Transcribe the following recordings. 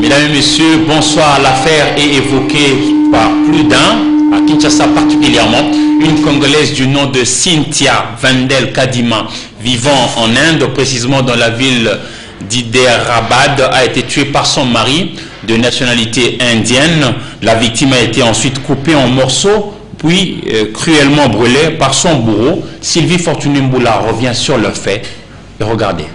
Mesdames et messieurs, bonsoir. L'affaire est évoquée par plus d'un, à Kinshasa particulièrement, une Congolaise du nom de Cynthia Vandel Kadima, vivant en Inde, précisément dans la ville d'Hyderabad, a été tuée par son mari de nationalité indienne. La victime a été ensuite coupée en morceaux, puis cruellement brûlée par son bourreau. Sylvie Fortuné Mboula revient sur le fait. Et regardez.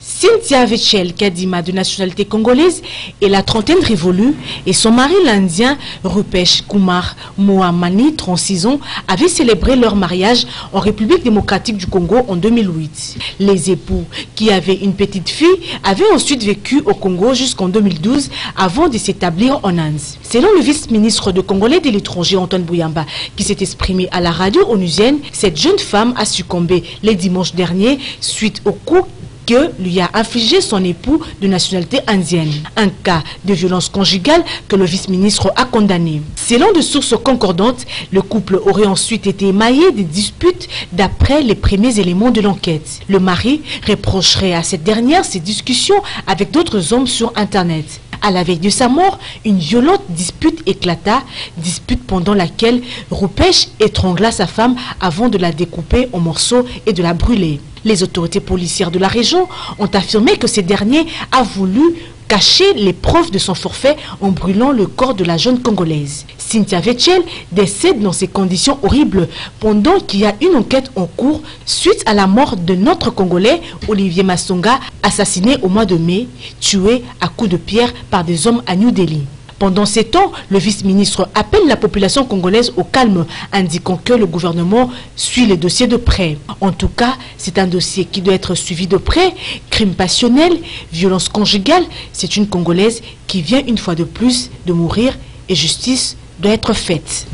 Cynthia Vandel Kadima, de nationalité congolaise, est la trentaine révolue, et son mari l'Indien Rupesh Kumar Mohamani, 36 ans, avaient célébré leur mariage en République démocratique du Congo en 2008. Les époux, qui avaient une petite fille, avaient ensuite vécu au Congo jusqu'en 2012 avant de s'établir en Inde. Selon le vice-ministre de Congolais de l'étranger Antoine Bouyamba, qui s'est exprimé à la radio onusienne, cette jeune femme a succombé le dimanche dernier suite au coup que lui a infligé son époux de nationalité indienne. Un cas de violence conjugale que le vice-ministre a condamné. Selon des sources concordantes, le couple aurait ensuite été émaillé de disputes d'après les premiers éléments de l'enquête. Le mari reprocherait à cette dernière ses discussions avec d'autres hommes sur Internet. À la veille de sa mort, une violente dispute éclata, dispute pendant laquelle Rupesh étrangla sa femme avant de la découper en morceaux et de la brûler. Les autorités policières de la région ont affirmé que ce dernier a voulu cacher les preuves de son forfait en brûlant le corps de la jeune Congolaise. Cynthia Vandel décède dans ces conditions horribles pendant qu'il y a une enquête en cours suite à la mort de notre Congolais Olivier Massonga, assassiné au mois de mai, tué à coups de pierre par des hommes à New Delhi. Pendant ces temps, le vice-ministre appelle la population congolaise au calme, indiquant que le gouvernement suit les dossiers de près. En tout cas, c'est un dossier qui doit être suivi de près. Crime passionnel, violence conjugale, c'est une Congolaise qui vient une fois de plus de mourir et justice doit être faite.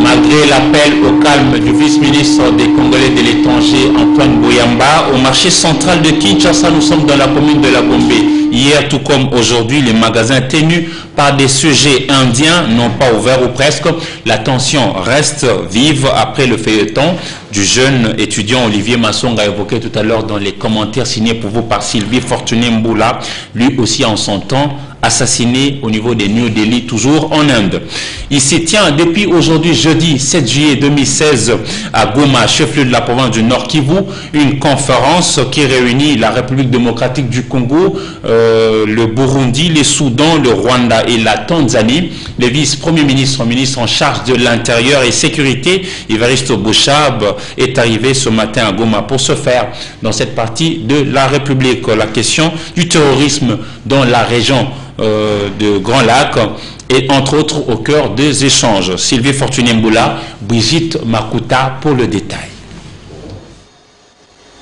Malgré l'appel au calme du vice-ministre des Congolais de l'étranger Antoine Bouyamba, au marché central de Kinshasa, nous sommes dans la commune de la Gombe. Hier, tout comme aujourd'hui, les magasins tenus par des sujets indiens n'ont pas ouvert ou presque. La tension reste vive après le feuilleton du jeune étudiant Olivier Massonga évoqué tout à l'heure dans les commentaires signés pour vous par Sylvie Fortuné Mboula, lui aussi en son temps assassiné au niveau des New Delhi, toujours en Inde. Il s'y tient depuis aujourd'hui, jeudi 7 juillet 2016, à Goma, chef-lieu de la province du Nord Kivu, une conférence qui réunit la République démocratique du Congo, le Burundi, le Soudan, le Rwanda et la Tanzanie. Le vice-premier ministre, ministre en charge de l'Intérieur et Sécurité, Évariste Boshab, est arrivé ce matin à Goma pour se faire dans cette partie de la République. La question du terrorisme dans la région de Grand Lac et entre autres au cœur des échanges. Sylvie Fortuné Mboula, Brigitte Makuta pour le détail.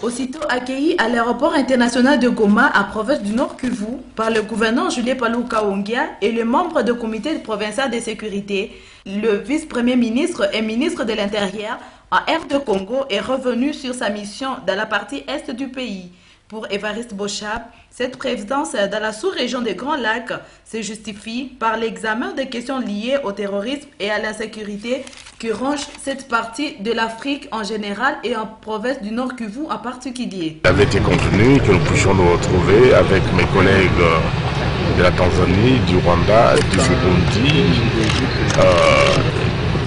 Aussitôt accueilli à l'aéroport international de Goma, à province du Nord Kivu, par le gouverneur Julien Paluka Ongia et le membre du comité provincial de sécurité, le vice-premier ministre et ministre de l'Intérieur en RD Congo est revenu sur sa mission dans la partie est du pays. Pour Évariste Boshab, cette présidence dans la sous-région des Grands Lacs se justifie par l'examen des questions liées au terrorisme et à l'insécurité qui rongent cette partie de l'Afrique en général et en province du Nord Kivu en particulier. Il avait été convenu que nous puissions nous retrouver avec mes collègues de la Tanzanie, du Rwanda, du Burundi,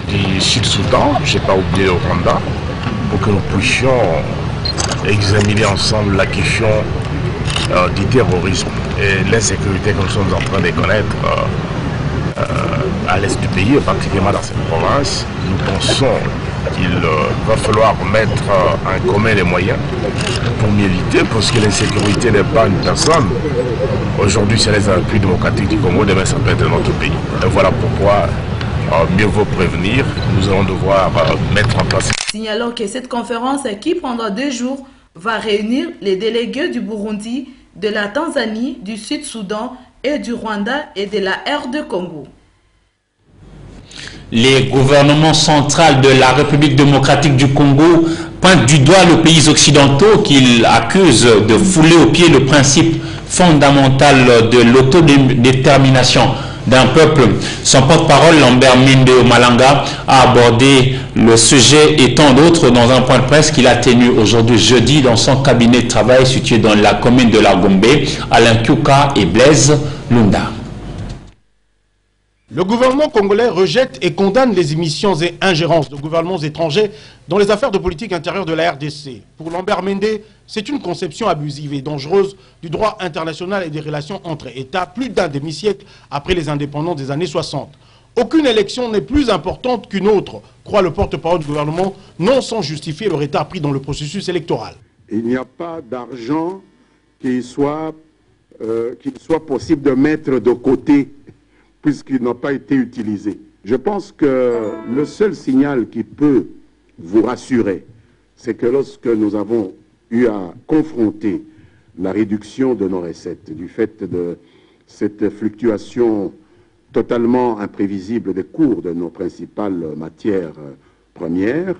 du Sud-Soudan, je n'ai pas oublié le Rwanda, pour que nous puissions examiner ensemble la question du terrorisme et l'insécurité que nous sommes en train de connaître à l'est du pays, particulièrement dans cette province. Nous pensons qu'il va falloir mettre en commun les moyens pour militer, parce que l'insécurité n'est pas une personne. Aujourd'hui, c'est les Républiques démocratiques du Congo, demain ça peut être notre pays. Et voilà pourquoi mieux vaut prévenir, nous allons devoir mettre en place. Signalons que cette conférence qui prendra 2 jours va réunir les délégués du Burundi, de la Tanzanie, du Sud-Soudan et du Rwanda et de la RD Congo. Les gouvernements centraux de la République démocratique du Congo pointent du doigt les pays occidentaux qu'ils accusent de fouler aux pieds le principe fondamental de l'autodétermination d'un peuple. Son porte-parole, Lambert Mende Malanga, a abordé le sujet et tant d'autres dans un point de presse qu'il a tenu aujourd'hui jeudi dans son cabinet de travail situé dans la commune de la Gombe, Alain Kyuka et Blaise Lunda. Le gouvernement congolais rejette et condamne les émissions et ingérences de gouvernements étrangers dans les affaires de politique intérieure de la RDC. Pour Lambert Mende, c'est une conception abusive et dangereuse du droit international et des relations entre États plus d'un demi-siècle après les indépendances des années 60. Aucune élection n'est plus importante qu'une autre, croit le porte-parole du gouvernement, non sans justifier le retard pris dans le processus électoral. Il n'y a pas d'argent qu'il soit possible de mettre de côté puisqu'il n'a pas été utilisé. Je pense que le seul signal qui peut vous rassurer, c'est que lorsque nous avons eu à confronter la réduction de nos recettes, du fait de cette fluctuation totalement imprévisible des cours de nos principales matières premières,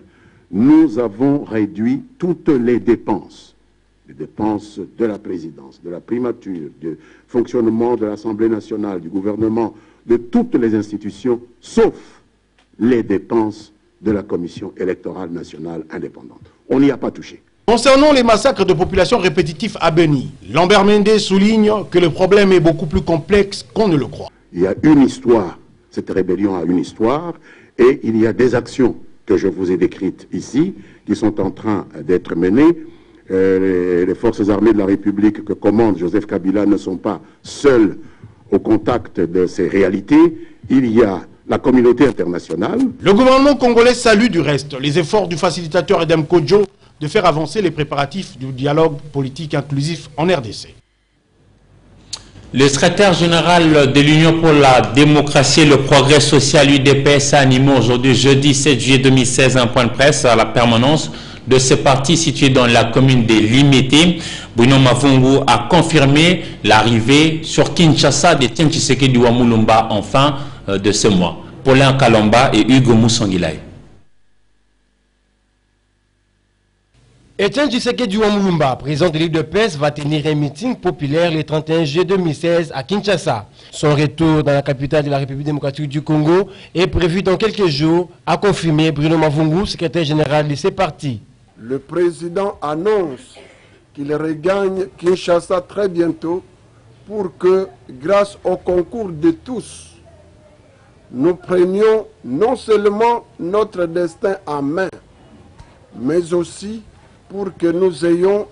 nous avons réduit toutes les dépenses de la présidence, de la primature, du fonctionnement de l'Assemblée nationale, du gouvernement, de toutes les institutions, sauf les dépenses de la Commission électorale nationale indépendante. On n'y a pas touché. Concernant les massacres de populations répétitifs à Beni, Lambert Mende souligne que le problème est beaucoup plus complexe qu'on ne le croit. Il y a une histoire, cette rébellion a une histoire, et il y a des actions que je vous ai décrites ici, qui sont en train d'être menées. Les forces armées de la République que commande Joseph Kabila ne sont pas seules au contact de ces réalités. Il y a la communauté internationale. Le gouvernement congolais salue du reste les efforts du facilitateur Edem Kodjo de faire avancer les préparatifs du dialogue politique inclusif en RDC. Le secrétaire général de l'Union pour la démocratie et le progrès social, UDPS, a animé aujourd'hui, jeudi 7 juillet 2016, un point de presse à la permanence de ce parti situé dans la commune de Limete. Bruno Mavungu a confirmé l'arrivée sur Kinshasa de Etienne Tshisekedi wa Mulumba en fin de ce mois. Paulin Kalamba et Hugo Moussangilay. Etienne Tshisekedi wa Mulumba, président de l'UDPS, va tenir un meeting populaire le 31 juillet 2016 à Kinshasa. Son retour dans la capitale de la République démocratique du Congo est prévu dans quelques jours, a confirmé Bruno Mavungu, secrétaire général de ce parti. Le président annonce qu'il regagne Kinshasa très bientôt pour que, grâce au concours de tous, nous prenions non seulement notre destin en main, mais aussi pour que nous ayons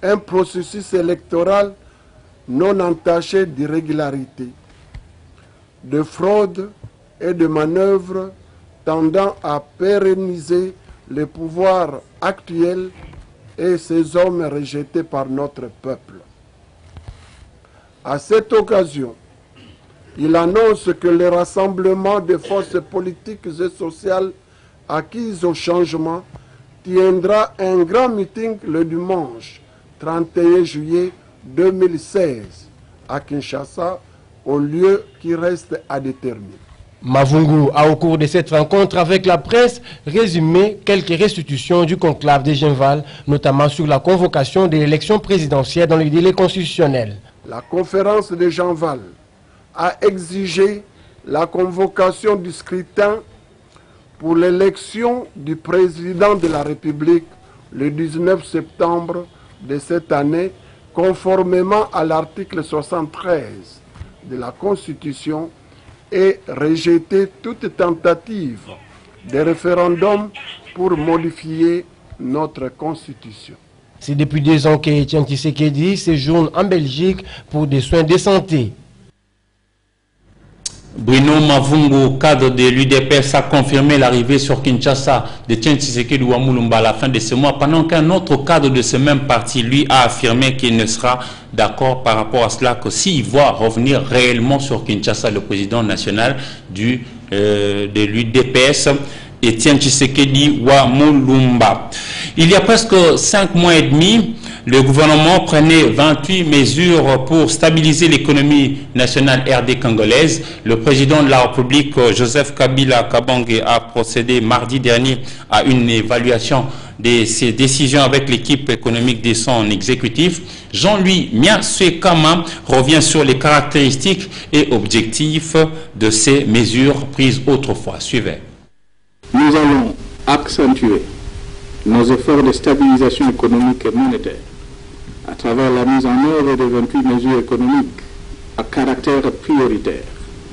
un processus électoral non entaché d'irrégularité, de fraude et de manœuvres tendant à pérenniser le pouvoir actuel et ces hommes rejetés par notre peuple. À cette occasion, il annonce que le rassemblement des forces politiques et sociales acquises au changement tiendra un grand meeting le dimanche 31 juillet 2016 à Kinshasa, au lieu qui reste à déterminer. Mavungu a, au cours de cette rencontre avec la presse, résumé quelques restitutions du conclave de Genval, notamment sur la convocation de l'élection présidentielle dans le délai constitutionnel. La conférence de Genval a exigé la convocation du scrutin pour l'élection du président de la République le 19 septembre de cette année, conformément à l'article 73 de la Constitution, et rejeter toute tentative de référendum pour modifier notre Constitution. C'est depuis 2 ans que Etienne Tshisekedi séjourne en Belgique pour des soins de santé. Bruno Mavungu, cadre de l'UDPS, a confirmé l'arrivée sur Kinshasa d'Etienne Tshisekedi wa Mulumba à la fin de ce mois, pendant qu'un autre cadre de ce même parti, lui, a affirmé qu'il ne sera d'accord par rapport à cela que s'il voit revenir réellement sur Kinshasa le président national de l'UDPS. Etienne Tshisekedi Wamulumba. Il y a presque 5 mois et demi, le gouvernement prenait 28 mesures pour stabiliser l'économie nationale RD congolaise. Le président de la République, Joseph Kabila Kabange, a procédé mardi dernier à une évaluation de ses décisions avec l'équipe économique de son exécutif. Jean-Louis Miasekama revient sur les caractéristiques et objectifs de ces mesures prises autrefois. Suivez. Nous allons accentuer nos efforts de stabilisation économique et monétaire à travers la mise en œuvre de 28 mesures économiques à caractère prioritaire.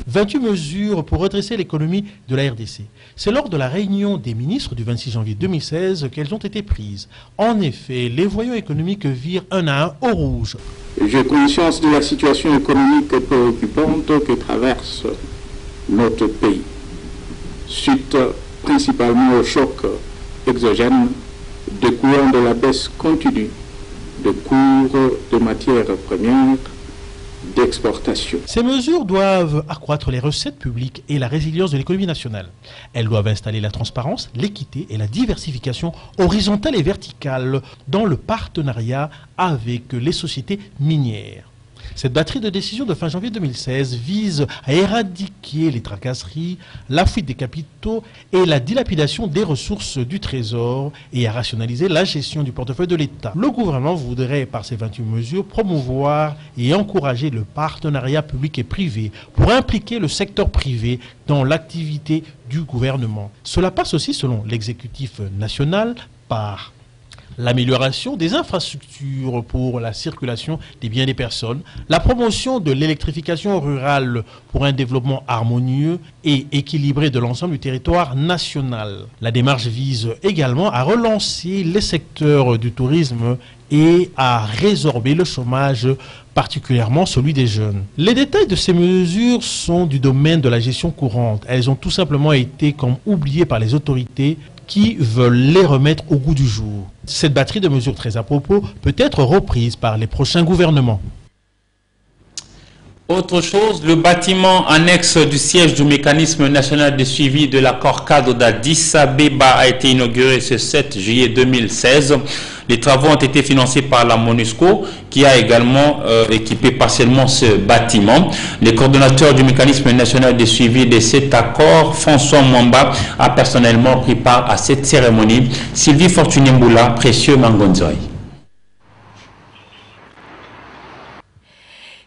28 mesures pour redresser l'économie de la RDC. C'est lors de la réunion des ministres du 26 janvier 2016 qu'elles ont été prises. En effet, les voyants économiques virent un à un au rouge. J'ai conscience de la situation économique préoccupante que traverse notre pays, suite principalement au choc exogène découlant de la baisse continue de cours de matières premières d'exportation. Ces mesures doivent accroître les recettes publiques et la résilience de l'économie nationale. Elles doivent installer la transparence, l'équité et la diversification horizontale et verticale dans le partenariat avec les sociétés minières. Cette batterie de décisions de fin janvier 2016 vise à éradiquer les tracasseries, la fuite des capitaux et la dilapidation des ressources du Trésor et à rationaliser la gestion du portefeuille de l'État. Le gouvernement voudrait, par ces 28 mesures, promouvoir et encourager le partenariat public et privé pour impliquer le secteur privé dans l'activité du gouvernement. Cela passe aussi, selon l'exécutif national, par l'amélioration des infrastructures pour la circulation des biens des personnes, la promotion de l'électrification rurale pour un développement harmonieux et équilibré de l'ensemble du territoire national. La démarche vise également à relancer les secteurs du tourisme et à résorber le chômage, particulièrement celui des jeunes. Les détails de ces mesures sont du domaine de la gestion courante. Elles ont tout simplement été comme oubliées par les autorités qui veulent les remettre au goût du jour. Cette batterie de mesures très à propos peut être reprise par les prochains gouvernements. Autre chose, le bâtiment annexe du siège du mécanisme national de suivi de l'accord cadre d'Addis Abeba a été inauguré ce 7 juillet 2016. Les travaux ont été financés par la MONUSCO qui a également équipé partiellement ce bâtiment. Le coordonnateur du mécanisme national de suivi de cet accord, François Mwamba, a personnellement pris part à cette cérémonie. Sylvie Fortuné-Mboula, Précieux Mangonzoy.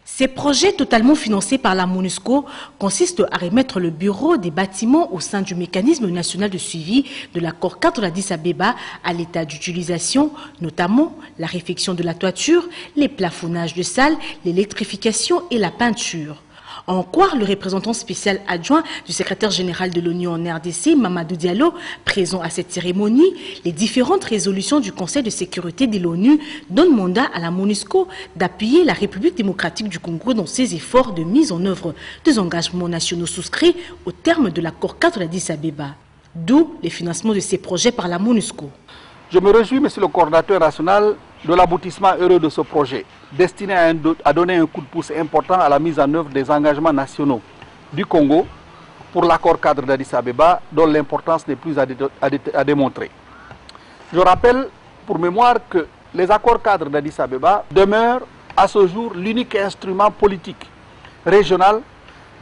Ces projets totalement financés par la MONUSCO consistent à remettre le bureau des bâtiments au sein du mécanisme national de suivi de l'accord cadre d'Addis Abeba à l'état d'utilisation, notamment la réfection de la toiture, les plafonnages de salles, l'électrification et la peinture. En croire le représentant spécial adjoint du secrétaire général de l'ONU en RDC, Mamadou Diallo, présent à cette cérémonie, les différentes résolutions du Conseil de sécurité de l'ONU donnent mandat à la MONUSCO d'appuyer la République démocratique du Congo dans ses efforts de mise en œuvre des engagements nationaux souscrits au terme de l'accord cadre d'Addis Abeba. D'où les financements de ces projets par la MONUSCO. Je me réjouis, Monsieur le coordinateur national, de l'aboutissement heureux de ce projet, destiné à donner un coup de pouce important à la mise en œuvre des engagements nationaux du Congo pour l'accord cadre d'Addis Abeba, dont l'importance n'est plus à démontrer. Je rappelle, pour mémoire, que les accords cadres d'Addis Abeba demeurent à ce jour l'unique instrument politique régional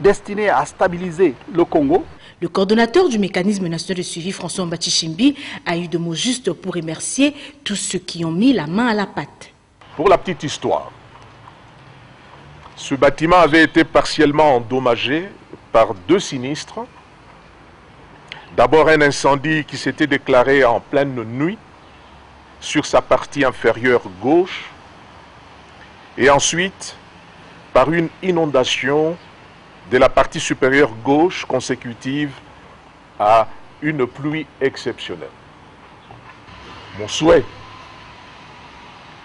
destiné à stabiliser le Congo. Le coordonnateur du mécanisme national de suivi, François Mbachishimbi, a eu de mots justes pour remercier tous ceux qui ont mis la main à la pâte. Pour la petite histoire, ce bâtiment avait été partiellement endommagé par 2 sinistres. D'abord un incendie qui s'était déclaré en pleine nuit sur sa partie inférieure gauche et ensuite par une inondation de la partie supérieure gauche consécutive à une pluie exceptionnelle. Mon souhait,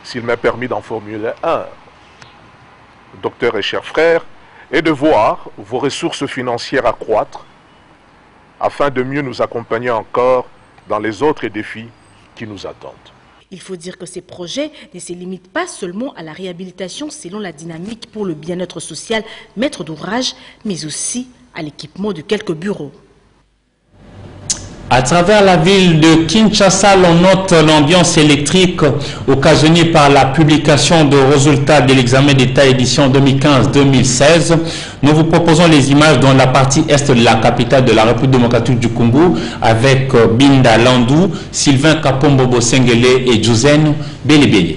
s'il m'est permis d'en formuler un, docteur et chers frères, est de voir vos ressources financières accroître afin de mieux nous accompagner encore dans les autres défis qui nous attendent. Il faut dire que ces projets ne se limitent pas seulement à la réhabilitation selon la dynamique pour le bien-être social maître d'ouvrage, mais aussi à l'équipement de quelques bureaux. À travers la ville de Kinshasa, l'on note l'ambiance électrique occasionnée par la publication de résultats de l'examen d'État édition 2015-2016. Nous vous proposons les images dans la partie est de la capitale de la République démocratique du Congo avec Binda Landou, Sylvain Kapombo Bosengele et Jouzen Belebele.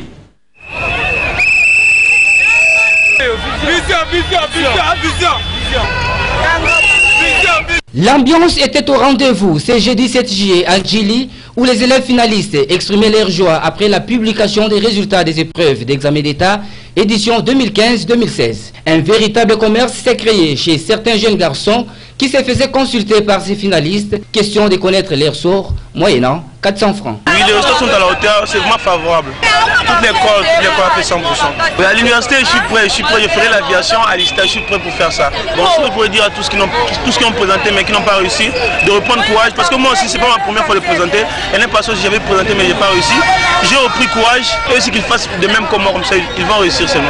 L'ambiance était au rendez-vous ce jeudi 7 juillet à Djili, où les élèves finalistes exprimaient leur joie après la publication des résultats des épreuves d'examen d'État édition 2015-2016. Un véritable commerce s'est créé chez certains jeunes garçons qui se faisaient consulter par ces finalistes, question de connaître leur sort, moyennant 400 francs. Oui, les résultats sont à la hauteur, c'est vraiment favorable. Toutes les corps ont fait 100%. À l'université, je suis prêt, je ferai l'aviation, à l'ISTA, je suis prêt pour faire ça. Bon, ce que je pourrais dire à tous qui ont présenté mais qui n'ont pas réussi, de reprendre courage, parce que moi aussi, c'est pas ma première fois de présenter. Il y en a pas que j'avais présenté mais je n'ai pas réussi. J'ai repris courage, et aussi qu'ils fassent de même comme moi, comme ça, ils vont réussir seulement.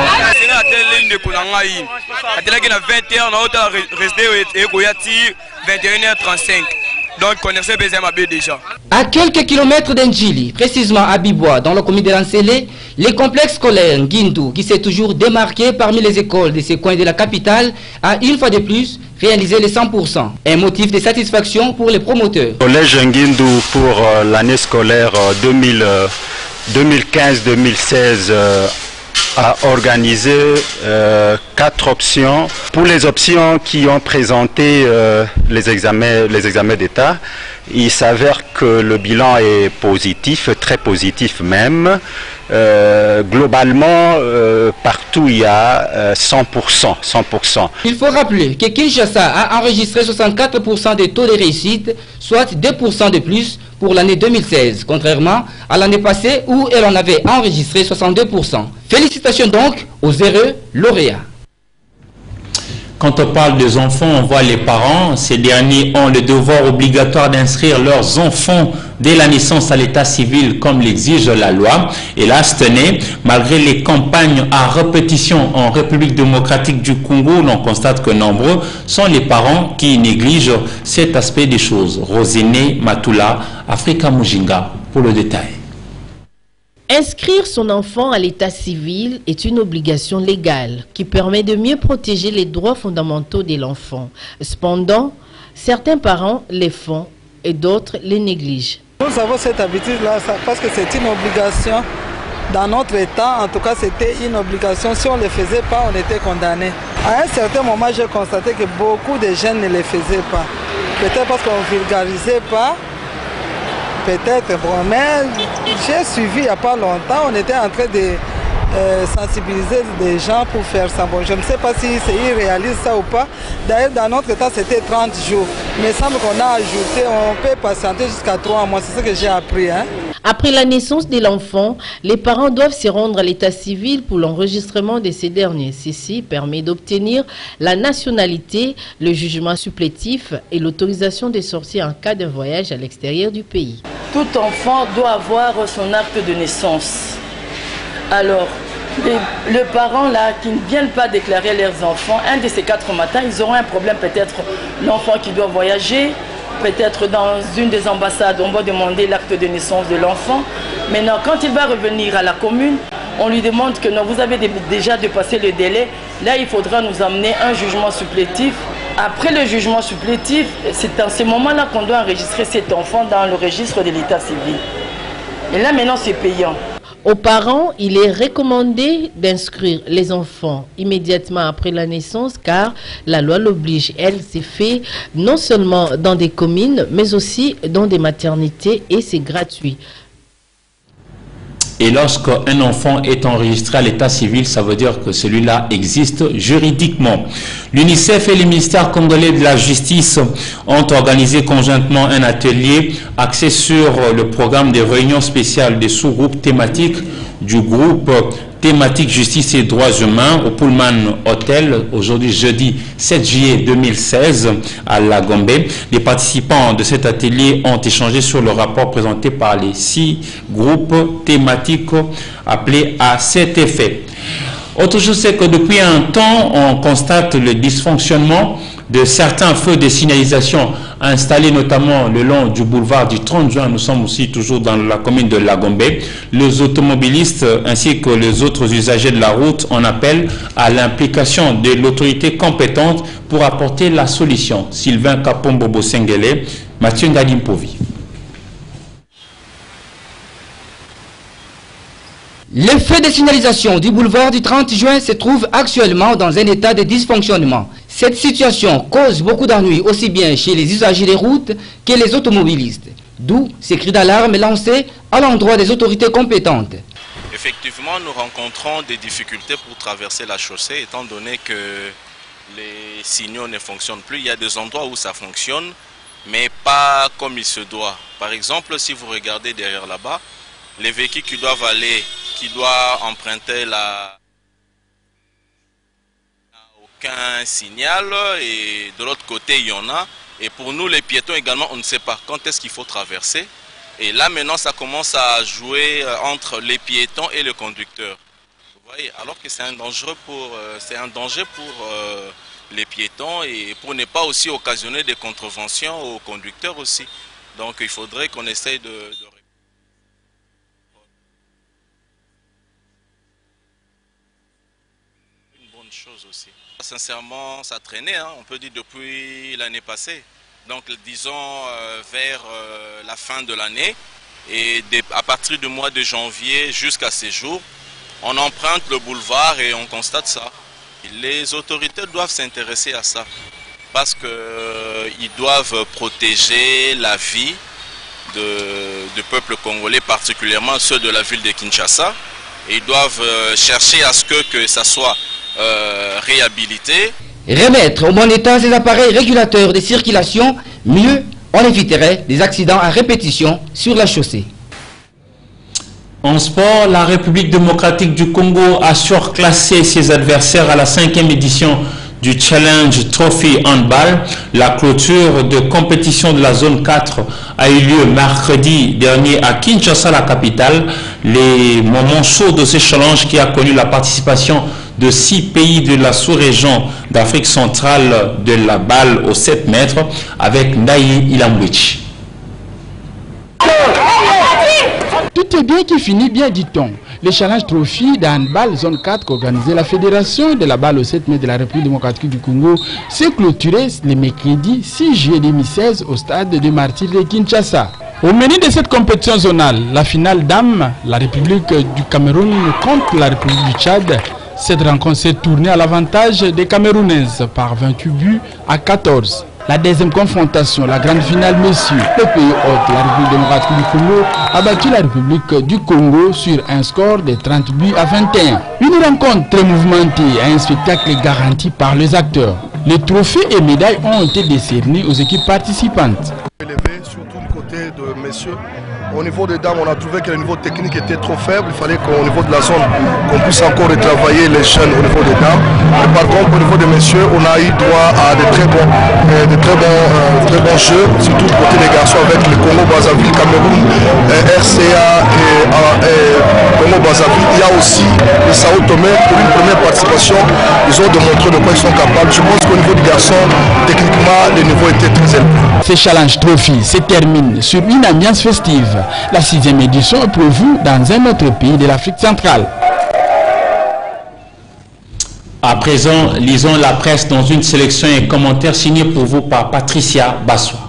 Donc, connaissez BZMAB déjà. À quelques kilomètres d'Ndjili, précisément à Bibois, dans le commune de Lancélé, les complexes scolaires Nguindu, qui s'est toujours démarqué parmi les écoles de ces coins de la capitale, a une fois de plus réalisé les 100%. Un motif de satisfaction pour les promoteurs. Collège Nguindu pour l'année scolaire 2015-2016 a organisé 4 options. Pour les options qui ont présenté les examens d'État, il s'avère que le bilan est positif, très positif même. Globalement, partout il y a 100%. Il faut rappeler que Kinshasa a enregistré 64% des taux de réussite, soit 2% de plus pour l'année 2016, contrairement à l'année passée où elle en avait enregistré 62%. Félicitations donc aux heureux lauréats. Quand on parle des enfants, on voit les parents. Ces derniers ont le devoir obligatoire d'inscrire leurs enfants dès la naissance à l'état civil comme l'exige la loi. Et là, cette année, malgré les campagnes à répétition en République démocratique du Congo, l'on constate que nombreux sont les parents qui négligent cet aspect des choses. Rosine Matula, Africa Mujinga, pour le détail. Inscrire son enfant à l'état civil est une obligation légale qui permet de mieux protéger les droits fondamentaux de l'enfant. Cependant, certains parents les font et d'autres les négligent. Nous avons cette habitude-là parce que c'est une obligation. Dans notre État, en tout cas, c'était une obligation. Si on ne le faisait pas, on était condamné. À un certain moment, j'ai constaté que beaucoup de jeunes ne le faisaient pas. Peut-être parce qu'on ne vulgarisait pas. Peut-être, bon, mais j'ai suivi il n'y a pas longtemps, on était en train de sensibiliser des gens pour faire ça. Bon, je ne sais pas s'ils réalisent ça ou pas. D'ailleurs, dans notre État, c'était 30 jours. Mais il semble qu'on a ajouté, on peut patienter jusqu'à 3 mois. C'est ce que j'ai appris. Hein. Après la naissance de l'enfant, les parents doivent se rendre à l'état civil pour l'enregistrement de ces derniers. Ceci permet d'obtenir la nationalité, le jugement supplétif et l'autorisation de sortir en cas de voyage à l'extérieur du pays. Tout enfant doit avoir son acte de naissance. Alors, les parents là qui ne viennent pas déclarer leurs enfants, un de ces 4 matins, ils auront un problème, peut-être l'enfant qui doit voyager, peut-être dans une des ambassades, on va demander l'acte de naissance de l'enfant. Maintenant, quand il va revenir à la commune, on lui demande que non, vous avez déjà dépassé le délai. Là, il faudra nous amener un jugement supplétif. Après le jugement supplétif, c'est à ce moment-là qu'on doit enregistrer cet enfant dans le registre de l'état civil. Et là, maintenant, c'est payant. Aux parents, il est recommandé d'inscrire les enfants immédiatement après la naissance car la loi l'oblige. Elle s'est faite non seulement dans des communes, mais aussi dans des maternités et c'est gratuit. Et lorsqu'un enfant est enregistré à l'état civil, ça veut dire que celui-là existe juridiquement. L'UNICEF et le ministère congolais de la Justice ont organisé conjointement un atelier axé sur le programme des réunions spéciales des sous-groupes thématiques du groupe thématique justice et droits humains au Pullman Hotel, aujourd'hui jeudi 7 juillet 2016 à la Gombe. Les participants de cet atelier ont échangé sur le rapport présenté par les 6 groupes thématiques appelés à cet effet. Autre chose, c'est que depuis un temps, on constate le dysfonctionnement de certains feux de signalisation installés notamment le long du boulevard du 30 juin. Nous sommes aussi toujours dans la commune de Lagombe. Les automobilistes ainsi que les autres usagers de la route en appellent à l'implication de l'autorité compétente pour apporter la solution. Sylvain Kapombobo Sengele, Mathieu Ngadimpovi. Les feux de signalisation du boulevard du 30 juin se trouvent actuellement dans un état de dysfonctionnement. Cette situation cause beaucoup d'ennuis aussi bien chez les usagers des routes que les automobilistes. D'où ces cris d'alarme lancés à l'endroit des autorités compétentes. Effectivement, nous rencontrons des difficultés pour traverser la chaussée étant donné que les signaux ne fonctionnent plus. Il y a des endroits où ça fonctionne, mais pas comme il se doit. Par exemple, si vous regardez derrière là-bas, les véhicules qui doivent emprunter la... aucun signal et de l'autre côté il y en a. Et pour nous les piétons également, on ne sait pas quand est-ce qu'il faut traverser. Et là maintenant ça commence à jouer entre les piétons et le conducteur. Vous voyez, alors que c'est un danger pour les piétons et pour ne pas aussi occasionner des contreventions aux conducteurs aussi. Donc il faudrait qu'on essaye de chose aussi. Sincèrement, ça traînait, hein, on peut dire depuis l'année passée. Donc disons vers la fin de l'année et à partir du mois de janvier jusqu'à ces jours, on emprunte le boulevard et on constate ça. Les autorités doivent s'intéresser à ça parce qu'ils doivent protéger la vie du peuple congolais, particulièrement ceux de la ville de Kinshasa. Et ils doivent chercher à ce que ça soit réhabilité. Remettre au bon état ces appareils régulateurs de circulation, mieux on éviterait des accidents à répétition sur la chaussée. En sport, la République démocratique du Congo a surclassé ses adversaires à la 5e édition du Challenge Trophy Handball. La clôture de compétition de la zone 4 a eu lieu mercredi dernier à Kinshasa, la capitale. Les moments chauds de ce challenge qui a connu la participation de 6 pays de la sous-région d'Afrique centrale de la balle aux 7 mètres avec Naï Ilambwich. Tout est bien qui finit bien, dit-on. Le Challenge Trophy d'handball zone 4 qu'organisait la Fédération de la balle aux 7 mètres de la République démocratique du Congo s'est clôturé le mercredi 6 juillet 2016 au stade de Martyrs de Kinshasa. Au menu de cette compétition zonale, la finale dames, la République du Cameroun contre la République du Tchad. Cette rencontre s'est tournée à l'avantage des Camerounaises par 28 buts à 14. La deuxième confrontation, la grande finale messieurs, le pays hôte, la République démocratique du Congo, a battu la République du Congo sur un score de 30 buts à 21. Une rencontre très mouvementée et un spectacle garanti par les acteurs. Les trophées et médailles ont été décernés aux équipes participantes. Surtout du côté de messieurs. Au niveau des dames, on a trouvé que le niveau technique était trop faible. Il fallait qu'au niveau de la zone, qu'on puisse encore retravailler les chaînes au niveau des dames. Mais par contre, au niveau des messieurs, on a eu droit à de très bons jeux, surtout du côté des garçons avec le Congo-Brazzaville, Cameroun, RCA et Congo-Brazzaville. Il y a aussi le Sao Tomé pour une première participation. Ils ont démontré de quoi ils sont capables. Je pense qu'au niveau des garçons, techniquement, le niveau était très élevé. Ce Challenge Trophy se termine sur une ambiance festive. La 6e édition est prévue dans un autre pays de l'Afrique centrale. À présent, lisons la presse dans une sélection et commentaires signés pour vous par Patricia Bassois.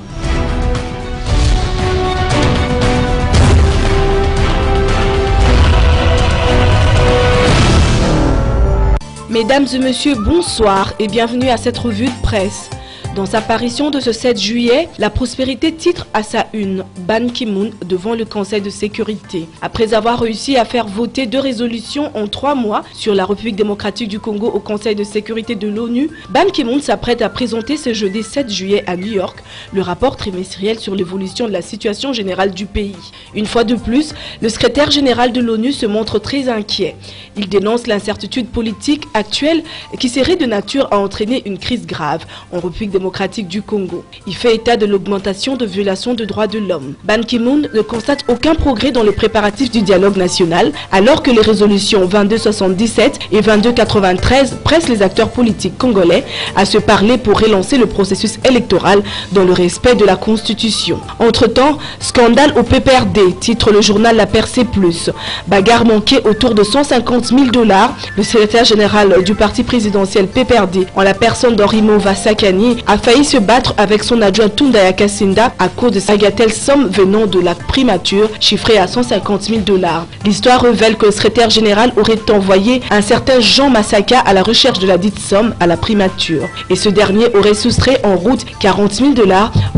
Mesdames et messieurs, bonsoir et bienvenue à cette revue de presse. Dans sa parution de ce 7 juillet, La Prospérité titre à sa une Ban Ki-moon devant le Conseil de sécurité. Après avoir réussi à faire voter 2 résolutions en 3 mois sur la République démocratique du Congo au Conseil de sécurité de l'ONU, Ban Ki-moon s'apprête à présenter ce jeudi 7 juillet à New York le rapport trimestriel sur l'évolution de la situation générale du pays. Une fois de plus, le secrétaire général de l'ONU se montre très inquiet. Il dénonce l'incertitude politique actuelle qui serait de nature à entraîner une crise grave en République démocratique démocratique du Congo. Il fait état de l'augmentation de violations de droits de l'homme. Ban Ki-moon ne constate aucun progrès dans les préparatifs du dialogue national, alors que les résolutions 2277 et 2293 pressent les acteurs politiques congolais à se parler pour relancer le processus électoral dans le respect de la Constitution. Entre-temps, scandale au PPRD, titre le journal La Percée Plus. Bagarre manquée autour de 150 000 $. Le secrétaire général du parti présidentiel PPRD, en la personne d'Orimo Vasakani, a failli se battre avec son adjoint Tundaya Kassinda à cause de sagatelle somme venant de la primature, chiffrée à 150 000 $. L'histoire révèle que le secrétaire général aurait envoyé un certain Jean Massaka à la recherche de la dite somme à la primature. Et ce dernier aurait soustrait en route 40 000 $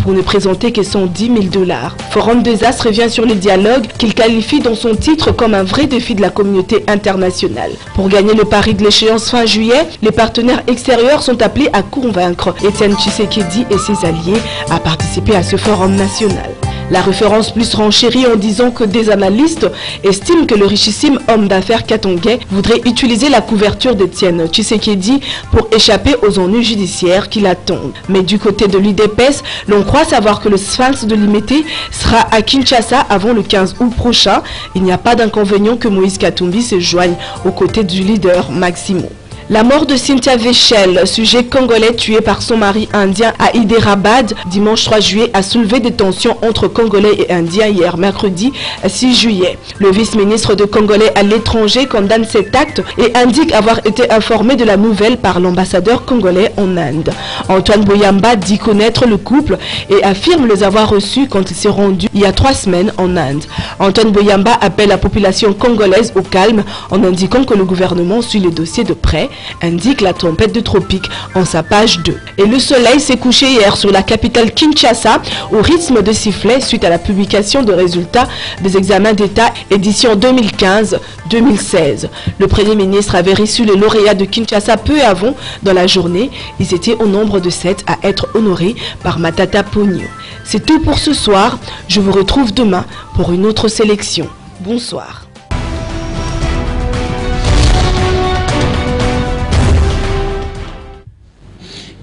pour ne présenter que 110 000 $. Forum des As revient sur les dialogues qu'il qualifie dans son titre comme un vrai défi de la communauté internationale. Pour gagner le pari de l'échéance fin juillet, les partenaires extérieurs sont appelés à convaincre Étienne Tshisekedi et ses alliés à participer à ce forum national. La référence plus renchérit en disant que des analystes estiment que le richissime homme d'affaires katongais voudrait utiliser la couverture d'Étienne Tshisekedi pour échapper aux ennuis judiciaires qui l'attendent. Mais du côté de l'UDPS, l'on croit savoir que le Sphinx de Limete sera à Kinshasa avant le 15 août prochain. Il n'y a pas d'inconvénient que Moïse Katumbi se joigne aux côtés du leader Maximo. La mort de Cynthia Véchel, sujet congolais tué par son mari indien à Hyderabad dimanche 3 juillet, a soulevé des tensions entre Congolais et Indiens hier mercredi 6 juillet. Le vice-ministre de Congolais à l'étranger condamne cet acte et indique avoir été informé de la nouvelle par l'ambassadeur congolais en Inde. Antoine Boyamba dit connaître le couple et affirme les avoir reçus quand il s'est rendu il y a 3 semaines en Inde. Antoine Boyamba appelle la population congolaise au calme en indiquant que le gouvernement suit les dossiers de près, indique la tempête de tropique en sa page 2. Et le soleil s'est couché hier sur la capitale Kinshasa au rythme de sifflet suite à la publication de résultats des examens d'État édition 2015-2016. Le Premier ministre avait reçu les lauréats de Kinshasa peu avant dans la journée. Ils étaient au nombre de 7 à être honorés par Matata Ponyo. C'est tout pour ce soir. Je vous retrouve demain pour une autre sélection. Bonsoir.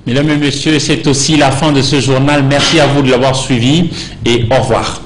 Mesdames et messieurs, c'est aussi la fin de ce journal. Merci à vous de l'avoir suivi et au revoir.